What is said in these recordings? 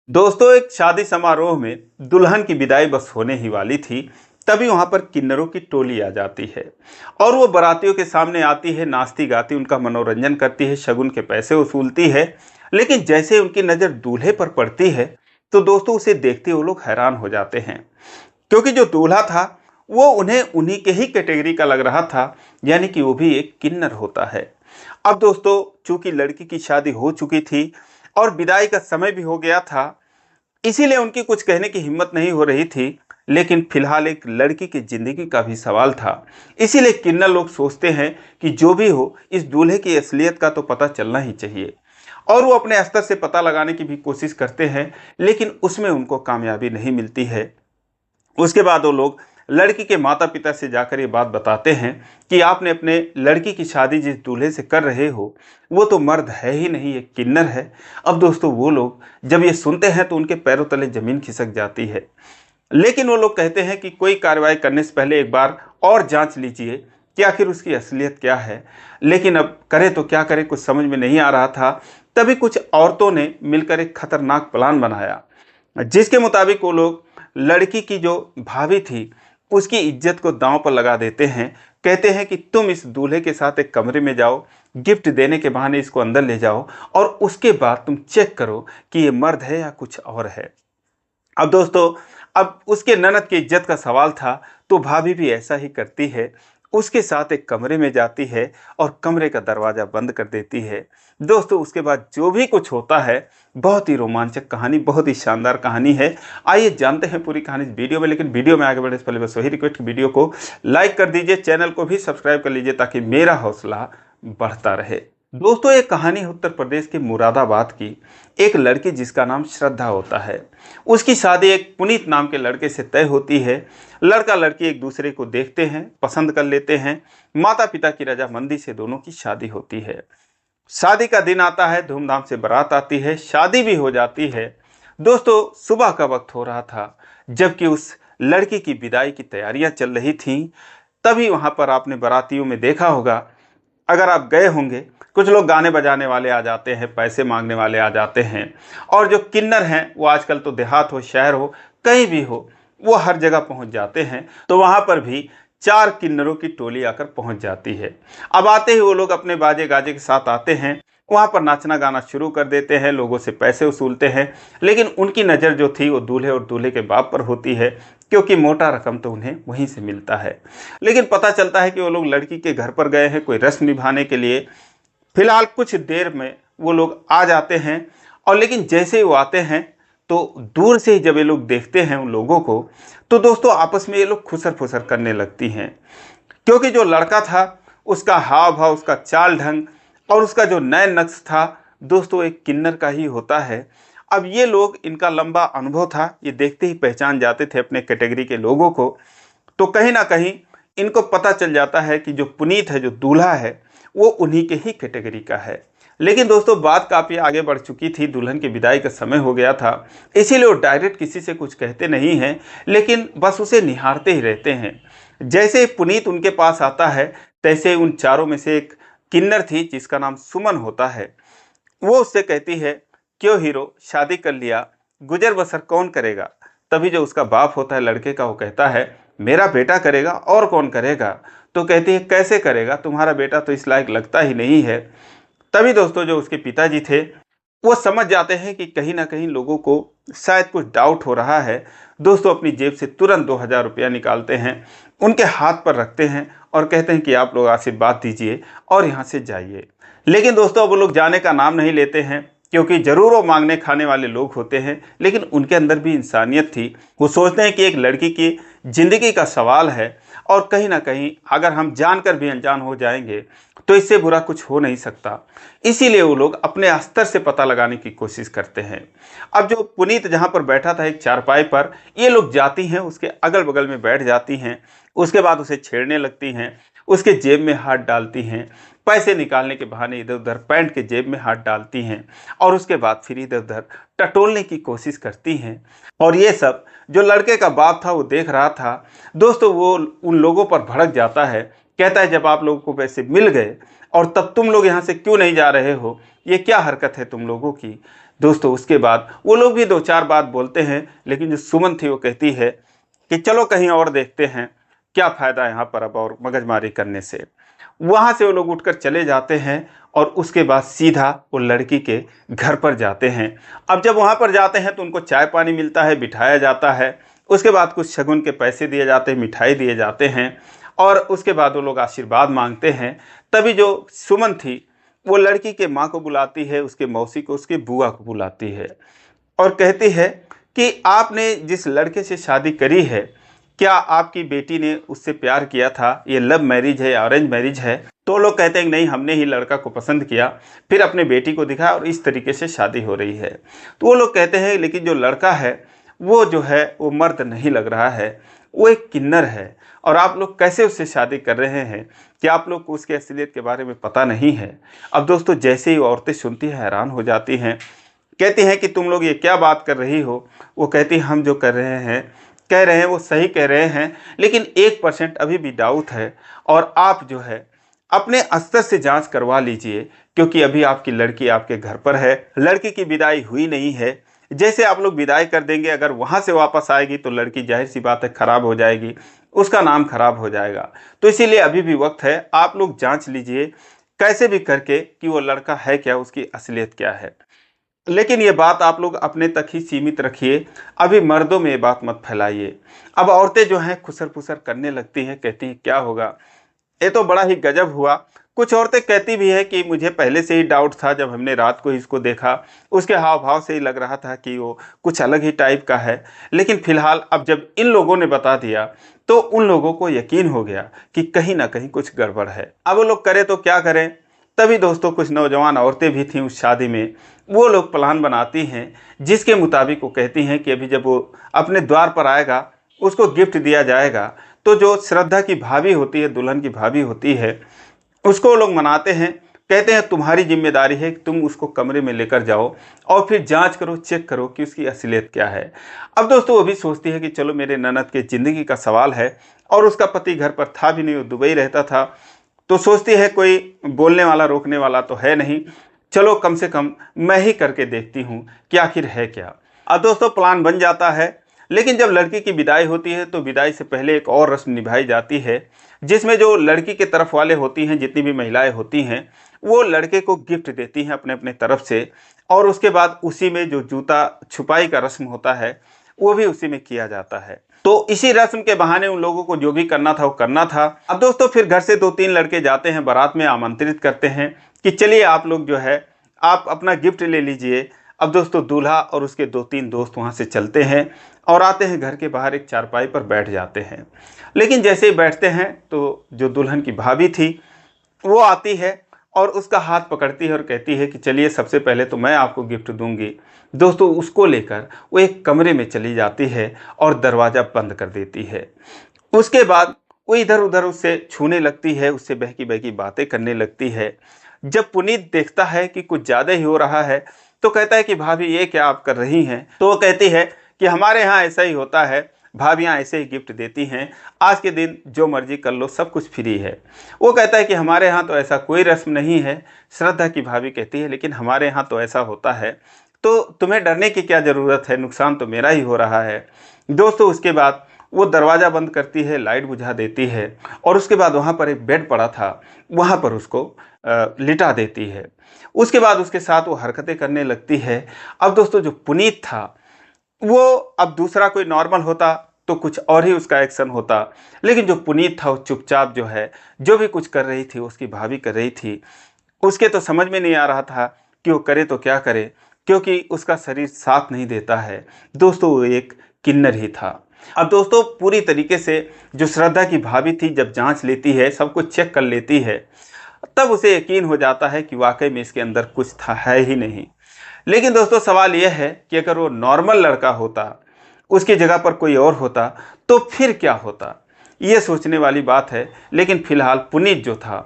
दोस्तों, एक शादी समारोह में दुल्हन की विदाई बस होने ही वाली थी। तभी वहां पर किन्नरों की टोली आ जाती है और वो बारातियों के सामने आती है, नाचती गाती उनका मनोरंजन करती है, शगुन के पैसे वसूलती है। लेकिन जैसे उनकी नज़र दूल्हे पर पड़ती है तो दोस्तों उसे देखते वो लोग हैरान हो जाते हैं, क्योंकि जो दूल्हा था वो उन्हें उन्हीं के ही कैटेगरी का लग रहा था, यानी कि वो भी एक किन्नर होता है। अब दोस्तों, चूंकि लड़की की शादी हो चुकी थी और विदाई का समय भी हो गया था, इसीलिए उनकी कुछ कहने की हिम्मत नहीं हो रही थी। लेकिन फिलहाल एक लड़की की जिंदगी का भी सवाल था। इसीलिए किन्नर लोग सोचते हैं कि जो भी हो, इस दूल्हे की असलियत का तो पता चलना ही चाहिए। और वो अपने स्तर से पता लगाने की भी कोशिश करते हैं, लेकिन उसमें उनको कामयाबी नहीं मिलती है। उसके बाद वो लोग लड़की के माता पिता से जाकर ये बात बताते हैं कि आपने अपने लड़की की शादी जिस दूल्हे से कर रहे हो वो तो मर्द है ही नहीं, ये किन्नर है। अब दोस्तों, वो लोग जब ये सुनते हैं तो उनके पैरों तले जमीन खिसक जाती है। लेकिन वो लोग कहते हैं कि कोई कार्रवाई करने से पहले एक बार और जांच लीजिए कि आखिर उसकी असलियत क्या है। लेकिन अब करें तो क्या करें, कुछ समझ में नहीं आ रहा था। तभी कुछ औरतों ने मिलकर एक खतरनाक प्लान बनाया, जिसके मुताबिक वो लोग लड़की की जो भाभी थी उसकी इज्जत को दांव पर लगा देते हैं। कहते हैं कि तुम इस दूल्हे के साथ एक कमरे में जाओ, गिफ्ट देने के बहाने इसको अंदर ले जाओ और उसके बाद तुम चेक करो कि ये मर्द है या कुछ और है। अब दोस्तों, अब उसके ननद की इज्जत का सवाल था, तो भाभी भी ऐसा ही करती है। उसके साथ एक कमरे में जाती है और कमरे का दरवाज़ा बंद कर देती है। दोस्तों, उसके बाद जो भी कुछ होता है, बहुत ही रोमांचक कहानी, बहुत ही शानदार कहानी है। आइए जानते हैं पूरी कहानी इस वीडियो में। लेकिन वीडियो में आगे बढ़ने से पहले बस वही रिक्वेस्ट, वीडियो को लाइक कर दीजिए, चैनल को भी सब्सक्राइब कर लीजिए ताकि मेरा हौसला बढ़ता रहे। दोस्तों, ये कहानी है उत्तर प्रदेश के मुरादाबाद की। एक लड़की जिसका नाम श्रद्धा होता है, उसकी शादी एक पुनीत नाम के लड़के से तय होती है। लड़का लड़की एक दूसरे को देखते हैं, पसंद कर लेते हैं। माता पिता की रजामंदी से दोनों की शादी होती है। शादी का दिन आता है, धूमधाम से बारात आती है, शादी भी हो जाती है। दोस्तों, सुबह का वक्त हो रहा था, जबकि उस लड़की की विदाई की तैयारियां चल रही थीं। तभी वहां पर आपने बारातियों में देखा होगा, अगर आप गए होंगे, कुछ लोग गाने बजाने वाले आ जाते हैं, पैसे मांगने वाले आ जाते हैं। और जो किन्नर हैं वो आजकल तो देहात हो शहर हो कहीं भी हो, वो हर जगह पहुंच जाते हैं। तो वहां पर भी 4 किन्नरों की टोली आकर पहुंच जाती है। अब आते ही वो लोग अपने बाजे गाजे के साथ आते हैं, वहां पर नाचना गाना शुरू कर देते हैं, लोगों से पैसे वसूलते हैं। लेकिन उनकी नज़र जो थी वो दूल्हे और दूल्हे के बाप पर होती है, क्योंकि मोटा रकम तो उन्हें वहीं से मिलता है। लेकिन पता चलता है कि वो लोग लड़की के घर पर गए हैं कोई रस्म निभाने के लिए। फिलहाल कुछ देर में वो लोग आ जाते हैं, और लेकिन जैसे ही वो आते हैं तो दूर से ही जब ये लोग देखते हैं उन लोगों को, तो दोस्तों आपस में ये लोग खुसर फुसर करने लगती हैं। क्योंकि जो लड़का था उसका हाव भाव, उसका चाल ढंग और उसका जो नैन नक्श था, दोस्तों एक किन्नर का ही होता है। अब ये लोग, इनका लंबा अनुभव था, ये देखते ही पहचान जाते थे अपने कैटेगरी के लोगों को। तो कहीं ना कहीं इनको पता चल जाता है कि जो पुनीत है, जो दूल्हा है, वो उन्हीं के ही कैटेगरी का है। लेकिन दोस्तों, बात काफ़ी आगे बढ़ चुकी थी, दुल्हन की विदाई का समय हो गया था। इसीलिए वो डायरेक्ट किसी से कुछ कहते नहीं हैं, लेकिन बस उसे निहारते ही रहते हैं। जैसे ही पुनीत उनके पास आता है, तैसे ही उन चारों में से एक किन्नर थी जिसका नाम सुमन होता है। वो उससे कहती है, क्यों हीरो, शादी कर लिया, गुजर बसर कौन करेगा। तभी जो उसका बाप होता है लड़के का, वो कहता है, मेरा बेटा करेगा और कौन करेगा। तो कहती है, कैसे करेगा, तुम्हारा बेटा तो इस लायक लगता ही नहीं है। तभी दोस्तों जो उसके पिताजी थे वो समझ जाते हैं कि कहीं ना कहीं लोगों को शायद कुछ डाउट हो रहा है। दोस्तों अपनी जेब से तुरंत 2000 रुपया निकालते हैं, उनके हाथ पर रखते हैं और कहते हैं कि आप लोग आशीर्वाद दीजिए और यहाँ से जाइए। लेकिन दोस्तों वो लोग जाने का नाम नहीं लेते हैं, क्योंकि ज़रूर वो मांगने खाने वाले लोग होते हैं, लेकिन उनके अंदर भी इंसानियत थी। वो सोचते हैं कि एक लड़की की ज़िंदगी का सवाल है, और कहीं ना कहीं अगर हम जानकर भी अनजान हो जाएंगे तो इससे बुरा कुछ हो नहीं सकता। इसीलिए वो लोग अपने स्तर से पता लगाने की कोशिश करते हैं। अब जो पुनीत जहाँ पर बैठा था एक चारपाई पर, ये लोग जाती हैं, उसके अगल बगल में बैठ जाती हैं। उसके बाद उसे छेड़ने लगती हैं, उसके जेब में हाथ डालती हैं, पैसे निकालने के बहाने इधर उधर पैंट के जेब में हाथ डालती हैं, और उसके बाद फिर इधर उधर टटोलने की कोशिश करती हैं। और ये सब जो लड़के का बाप था वो देख रहा था। दोस्तों वो उन लोगों पर भड़क जाता है, कहता है, जब आप लोगों को पैसे मिल गए और तब तुम लोग यहाँ से क्यों नहीं जा रहे हो, ये क्या हरकत है तुम लोगों की। दोस्तों उसके बाद वो लोग भी 2-4 बात बोलते हैं, लेकिन जो सुमन थी वो कहती है कि चलो कहीं और देखते हैं, क्या फ़ायदा यहाँ पर अब और मगजमारी करने से। वहाँ से वो लोग उठकर चले जाते हैं और उसके बाद सीधा वो लड़की के घर पर जाते हैं। अब जब वहाँ पर जाते हैं तो उनको चाय पानी मिलता है, बिठाया जाता है। उसके बाद कुछ शगुन के पैसे दिए जाते हैं, मिठाई दिए जाते हैं और उसके बाद वो लोग आशीर्वाद मांगते हैं। तभी जो सुमन थी वो लड़की के माँ को बुलाती है, उसके मौसी को, उसकी बुआ को बुलाती है और कहती है कि आपने जिस लड़के से शादी करी है, क्या आपकी बेटी ने उससे प्यार किया था? ये लव मैरिज है या अरेंज मैरिज है? तो लोग कहते हैं कि नहीं, हमने ही लड़का को पसंद किया, फिर अपने बेटी को दिखाया और इस तरीके से शादी हो रही है। तो वो लोग कहते हैं लेकिन जो लड़का है वो जो है वो मर्द नहीं लग रहा है, वो एक किन्नर है और आप लोग कैसे उससे शादी कर रहे हैं? क्या आप लोग को उसके असलियत के बारे में पता नहीं है? अब दोस्तों जैसे ही औरतें सुनती हैं हैरान हो जाती हैं, कहती हैं कि तुम लोग ये क्या बात कर रही हो? वो कहती हम जो कर रहे हैं, कह रहे हैं वो सही कह रहे हैं, लेकिन 1% अभी भी डाउट है और आप जो है अपने स्तर से जांच करवा लीजिए, क्योंकि अभी आपकी लड़की आपके घर पर है, लड़की की विदाई हुई नहीं है। जैसे आप लोग विदाई कर देंगे, अगर वहाँ से वापस आएगी तो लड़की जाहिर सी बात है खराब हो जाएगी, उसका नाम खराब हो जाएगा। तो इसीलिए अभी भी वक्त है, आप लोग जांच लीजिए कैसे भी करके कि वो लड़का है क्या, उसकी असलियत क्या है। लेकिन ये बात आप लोग अपने तक ही सीमित रखिए, अभी मर्दों में ये बात मत फैलाइए। अब औरतें जो हैं खुसर फुसर करने लगती हैं, कहती हैं क्या होगा, ये तो बड़ा ही गजब हुआ। कुछ औरतें कहती भी है कि मुझे पहले से ही डाउट था, जब हमने रात को इसको देखा उसके हाव भाव से ही लग रहा था कि वो कुछ अलग ही टाइप का है, लेकिन फिलहाल अब जब इन लोगों ने बता दिया तो उन लोगों को यकीन हो गया कि कहीं ना कहीं कुछ गड़बड़ है। अब वो लोग करें तो क्या करें। तभी दोस्तों कुछ नौजवान औरतें भी थीं उस शादी में, वो लोग प्लान बनाती हैं जिसके मुताबिक वो कहती हैं कि अभी जब वो अपने द्वार पर आएगा उसको गिफ्ट दिया जाएगा, तो जो श्रद्धा की भाभी होती है, दुल्हन की भाभी होती है, उसको वो लोग मनाते हैं। कहते हैं तुम्हारी जिम्मेदारी है कि तुम उसको कमरे में लेकर जाओ और फिर जांच करो, चेक करो कि उसकी असलियत क्या है। अब दोस्तों वो भी सोचती है कि चलो मेरे ननद के ज़िंदगी का सवाल है और उसका पति घर पर था भी नहीं, वो दुबई रहता था, तो सोचती है कोई बोलने वाला रोकने वाला तो है नहीं, चलो कम से कम मैं ही करके देखती हूँ कि आखिर है क्या। अब दोस्तों प्लान बन जाता है, लेकिन जब लड़की की विदाई होती है तो विदाई से पहले एक और रस्म निभाई जाती है, जिसमें जो लड़की के तरफ वाले होती हैं, जितनी भी महिलाएं होती हैं, वो लड़के को गिफ्ट देती हैं अपने अपने तरफ से, और उसके बाद उसी में जो जूता छुपाई का रस्म होता है वो भी उसी में किया जाता है। तो इसी रस्म के बहाने उन लोगों को जो भी करना था वो करना था। अब दोस्तों फिर घर से 2-3 लड़के जाते हैं, बारात में आमंत्रित करते हैं कि चलिए आप लोग जो है आप अपना गिफ्ट ले लीजिए। अब दोस्तों दूल्हा और उसके 2-3 दोस्त वहाँ से चलते हैं और आते हैं घर के बाहर एक चारपाई पर बैठ जाते हैं। लेकिन जैसे ही बैठते हैं तो जो दुल्हन की भाभी थी वो आती है और उसका हाथ पकड़ती है और कहती है कि चलिए सबसे पहले तो मैं आपको गिफ्ट दूंगी। दोस्तों उसको लेकर वो एक कमरे में चली जाती है और दरवाज़ा बंद कर देती है। उसके बाद वो इधर उधर उससे छूने लगती है, उससे बहकी बहकी बातें करने लगती है। जब पुनीत देखता है कि कुछ ज़्यादा ही हो रहा है तो कहता है कि भाभी ये क्या आप कर रही हैं? तो वो कहती है कि हमारे यहाँ ऐसा ही होता है, भाभियाँ ऐसे ही गिफ्ट देती हैं, आज के दिन जो मर्जी कर लो, सब कुछ फ्री है। वो कहता है कि हमारे यहाँ तो ऐसा कोई रस्म नहीं है। श्रद्धा की भाभी कहती है लेकिन हमारे यहाँ तो ऐसा होता है, तो तुम्हें डरने की क्या ज़रूरत है, नुकसान तो मेरा ही हो रहा है। दोस्तों उसके बाद वो दरवाज़ा बंद करती है, लाइट बुझा देती है और उसके बाद वहाँ पर एक बेड पड़ा था, वहाँ पर उसको लिटा देती है। उसके बाद उसके साथ वो हरकतें करने लगती है। अब दोस्तों जो पुनीत था वो, अब दूसरा कोई नॉर्मल होता तो कुछ और ही उसका एक्शन होता, लेकिन जो पुनीत था वो चुपचाप जो है जो भी कुछ कर रही थी उसकी भाभी कर रही थी। उसके तो समझ में नहीं आ रहा था कि वो करे तो क्या करे, क्योंकि उसका शरीर साथ नहीं देता है। दोस्तों वो एक किन्नर ही था। अब दोस्तों पूरी तरीके से जो श्रद्धा की भाभी थी जब जांच लेती है, सब कुछ चेक कर लेती है, तब उसे यकीन हो जाता है कि वाकई में इसके अंदर कुछ था है ही नहीं। लेकिन दोस्तों सवाल यह है कि अगर वो नॉर्मल लड़का होता, उसकी जगह पर कोई और होता तो फिर क्या होता, ये सोचने वाली बात है। लेकिन फिलहाल पुनीत जो था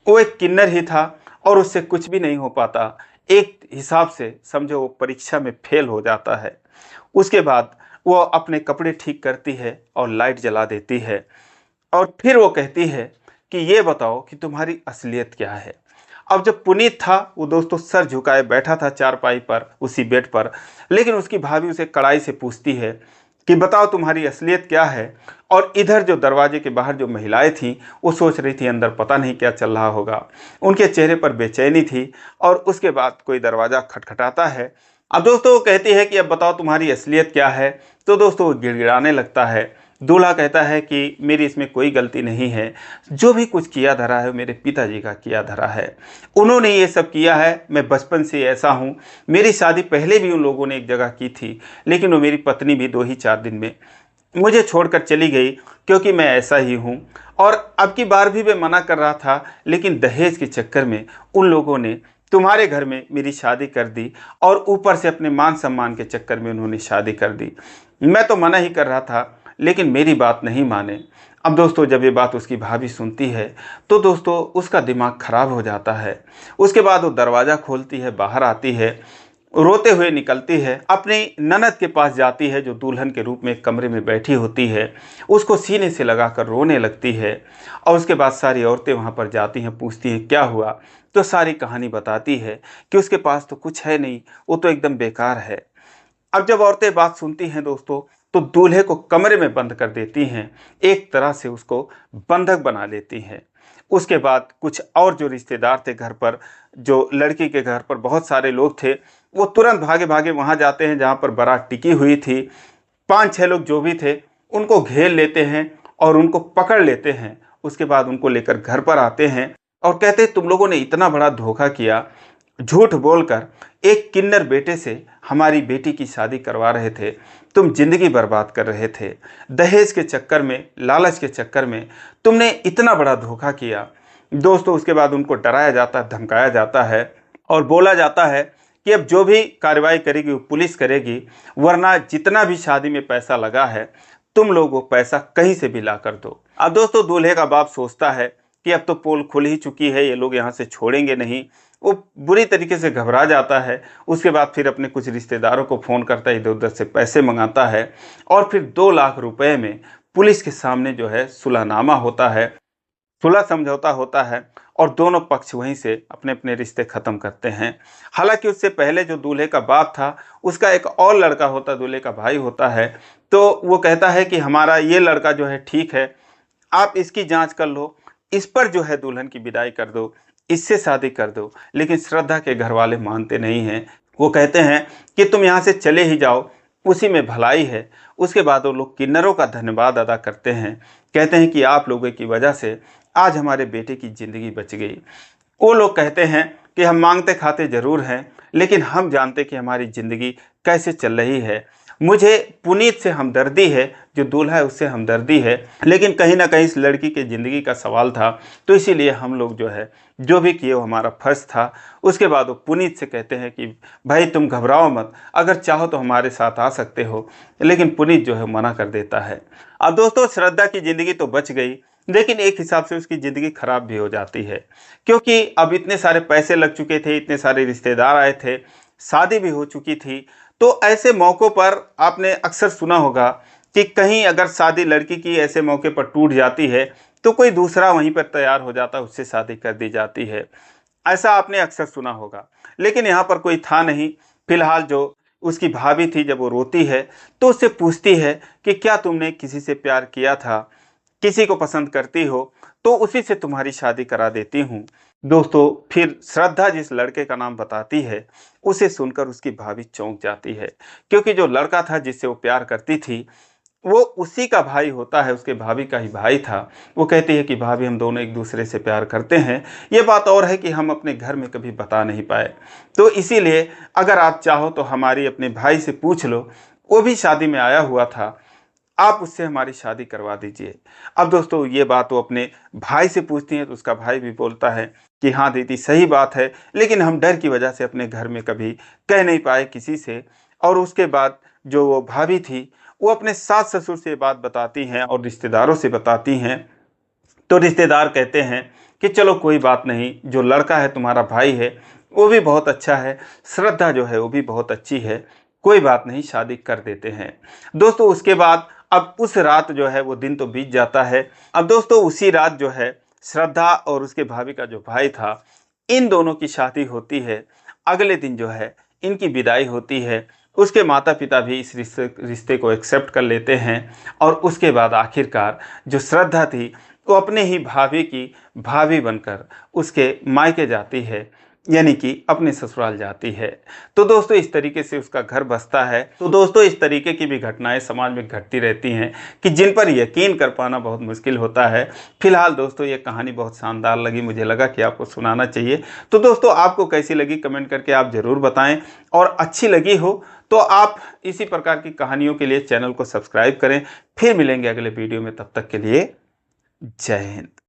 वो एक किन्नर ही था और उससे कुछ भी नहीं हो पाता। एक हिसाब से समझो वो परीक्षा में फेल हो जाता है। उसके बाद वो अपने कपड़े ठीक करती है और लाइट जला देती है और फिर वो कहती है कि ये बताओ कि तुम्हारी असलियत क्या है। अब जब पुनीत था वो दोस्तों सर झुकाए बैठा था चारपाई पर, उसी बेड पर, लेकिन उसकी भाभी उसे कड़ाई से पूछती है कि बताओ तुम्हारी असलियत क्या है। और इधर जो दरवाजे के बाहर जो महिलाएं थीं वो सोच रही थी अंदर पता नहीं क्या चल रहा होगा, उनके चेहरे पर बेचैनी थी। और उसके बाद कोई दरवाज़ा खटखटाता है। अब दोस्तों वो कहती है कि अब बताओ तुम्हारी असलियत क्या है। तो दोस्तों वो गिड़गिड़ाने लगता है। दूल्हा कहता है कि मेरी इसमें कोई गलती नहीं है, जो भी कुछ किया धरा है वो मेरे पिताजी का किया धरा है, उन्होंने ये सब किया है, मैं बचपन से ऐसा हूँ। मेरी शादी पहले भी उन लोगों ने एक जगह की थी, लेकिन वो मेरी पत्नी भी 2 ही 4 दिन में मुझे छोड़कर चली गई, क्योंकि मैं ऐसा ही हूँ। और अब की बार भी मैं मना कर रहा था, लेकिन दहेज के चक्कर में उन लोगों ने तुम्हारे घर में मेरी शादी कर दी, और ऊपर से अपने मान सम्मान के चक्कर में उन्होंने शादी कर दी। मैं तो मना ही कर रहा था, लेकिन मेरी बात नहीं माने। अब दोस्तों जब ये बात उसकी भाभी सुनती है तो दोस्तों उसका दिमाग खराब हो जाता है। उसके बाद वो दरवाज़ा खोलती है, बाहर आती है, रोते हुए निकलती है, अपनी ननद के पास जाती है जो दुल्हन के रूप में एक कमरे में बैठी होती है, उसको सीने से लगाकर रोने लगती है। और उसके बाद सारी औरतें वहाँ पर जाती हैं, पूछती हैं क्या हुआ, तो सारी कहानी बताती है कि उसके पास तो कुछ है नहीं, वो तो एकदम बेकार है। अब जब औरतें बात सुनती हैं दोस्तों तो दूल्हे को कमरे में बंद कर देती हैं, एक तरह से उसको बंधक बना लेती हैं। उसके बाद कुछ और जो रिश्तेदार थे घर पर, जो लड़की के घर पर बहुत सारे लोग थे, वो तुरंत भागे भागे वहाँ जाते हैं जहाँ पर बारात टिकी हुई थी। 5-6 लोग जो भी थे उनको घेर लेते हैं और उनको पकड़ लेते हैं। उसके बाद उनको लेकर घर पर आते हैं और कहते हैं तुम लोगों ने इतना बड़ा धोखा किया, झूठ बोलकर एक किन्नर बेटे से हमारी बेटी की शादी करवा रहे थे, तुम जिंदगी बर्बाद कर रहे थे, दहेज के चक्कर में, लालच के चक्कर में तुमने इतना बड़ा धोखा किया। दोस्तों उसके बाद उनको डराया जाता है, धमकाया जाता है और बोला जाता है कि अब जो भी कार्रवाई करेगी वो पुलिस करेगी, वरना जितना भी शादी में पैसा लगा है तुम लोग वो पैसा कहीं से भी ला कर दो। अब दोस्तों दूल्हे का बाप सोचता है कि अब तो पोल खुल ही चुकी है, ये लोग यहाँ से छोड़ेंगे नहीं। वो बुरी तरीके से घबरा जाता है। उसके बाद फिर अपने कुछ रिश्तेदारों को फ़ोन करता है, इधर उधर से पैसे मंगाता है और फिर 2 लाख रुपए में पुलिस के सामने जो है सुलहनामा होता है, सुलह समझौता होता है और दोनों पक्ष वहीं से अपने अपने रिश्ते ख़त्म करते हैं। हालांकि उससे पहले जो दूल्हे का बाप था उसका एक और लड़का होता, दूल्हे का भाई होता है, तो वो कहता है कि हमारा ये लड़का जो है ठीक है, आप इसकी जांच कर लो, इस पर जो है दुल्हन की विदाई कर दो, इससे शादी कर दो। लेकिन श्रद्धा के घर वाले मानते नहीं हैं। वो कहते हैं कि तुम यहाँ से चले ही जाओ, उसी में भलाई है। उसके बाद वो लोग किन्नरों का धन्यवाद अदा करते हैं, कहते हैं कि आप लोगों की वजह से आज हमारे बेटे की ज़िंदगी बच गई। वो लोग कहते हैं कि हम मांगते खाते ज़रूर हैं, लेकिन हम जानते कि हमारी ज़िंदगी कैसे चल रही है। मुझे पुनीत से हमदर्दी है, जो दूल्हा है उससे हमदर्दी है, लेकिन कहीं ना कहीं इस लड़की के ज़िंदगी का सवाल था, तो इसीलिए हम लोग जो है जो भी किए वो हमारा फर्ज था। उसके बाद वो पुनीत से कहते हैं कि भाई तुम घबराओ मत, अगर चाहो तो हमारे साथ आ सकते हो, लेकिन पुनीत जो है मना कर देता है। अब दोस्तों श्रद्धा की ज़िंदगी तो बच गई, लेकिन एक हिसाब से उसकी ज़िंदगी खराब भी हो जाती है, क्योंकि अब इतने सारे पैसे लग चुके थे, इतने सारे रिश्तेदार आए थे, शादी भी हो चुकी थी। तो ऐसे मौक़ों पर आपने अक्सर सुना होगा कि कहीं अगर शादी लड़की की ऐसे मौके पर टूट जाती है तो कोई दूसरा वहीं पर तैयार हो जाता है, उससे शादी कर दी जाती है। ऐसा आपने अक्सर सुना होगा, लेकिन यहाँ पर कोई था नहीं। फिलहाल जो उसकी भाभी थी, जब वो रोती है तो उससे पूछती है कि क्या तुमने किसी से प्यार किया था, किसी को पसंद करती हो, तो उसी से तुम्हारी शादी करा देती हूँ। दोस्तों फिर श्रद्धा जिस लड़के का नाम बताती है, उसे सुनकर उसकी भाभी चौंक जाती है, क्योंकि जो लड़का था जिससे वो प्यार करती थी वो उसी का भाई होता है, उसके भाभी का ही भाई था। वो कहती है कि भाभी हम दोनों एक दूसरे से प्यार करते हैं, ये बात और है कि हम अपने घर में कभी बता नहीं पाए, तो इसीलिए अगर आप चाहो तो हमारी अपने भाई से पूछ लो, वो भी शादी में आया हुआ था, आप उससे हमारी शादी करवा दीजिए। अब दोस्तों ये बात वो अपने भाई से पूछती हैं तो उसका भाई भी बोलता है कि हाँ दीदी सही बात है, लेकिन हम डर की वजह से अपने घर में कभी कह नहीं पाए किसी से। और उसके बाद जो वो भाभी थी वो अपने सास ससुर से बात बताती हैं और रिश्तेदारों से बताती हैं, तो रिश्तेदार कहते हैं कि चलो कोई बात नहीं, जो लड़का है तुम्हारा भाई है वो भी बहुत अच्छा है, श्रद्धा जो है वो भी बहुत अच्छी है, कोई बात नहीं शादी कर देते हैं। दोस्तों उसके बाद अब उस रात जो है, वो दिन तो बीत जाता है। अब दोस्तों उसी रात जो है श्रद्धा और उसके भाभी का जो भाई था इन दोनों की शादी होती है। अगले दिन जो है इनकी विदाई होती है। उसके माता पिता भी इस रिश्ते को एक्सेप्ट कर लेते हैं और उसके बाद आखिरकार जो श्रद्धा थी वो अपने ही भाभी की भाभी बनकर उसके मायके जाती है, यानी कि अपने ससुराल जाती है। तो दोस्तों इस तरीके से उसका घर बसता है। तो दोस्तों इस तरीके की भी घटनाएं समाज में घटती रहती हैं कि जिन पर यकीन कर पाना बहुत मुश्किल होता है। फिलहाल दोस्तों ये कहानी बहुत शानदार लगी, मुझे लगा कि आपको सुनाना चाहिए। तो दोस्तों आपको कैसी लगी कमेंट करके आप ज़रूर बताएं, और अच्छी लगी हो तो आप इसी प्रकार की कहानियों के लिए चैनल को सब्सक्राइब करें। फिर मिलेंगे अगले वीडियो में, तब तक के लिए जय हिंद।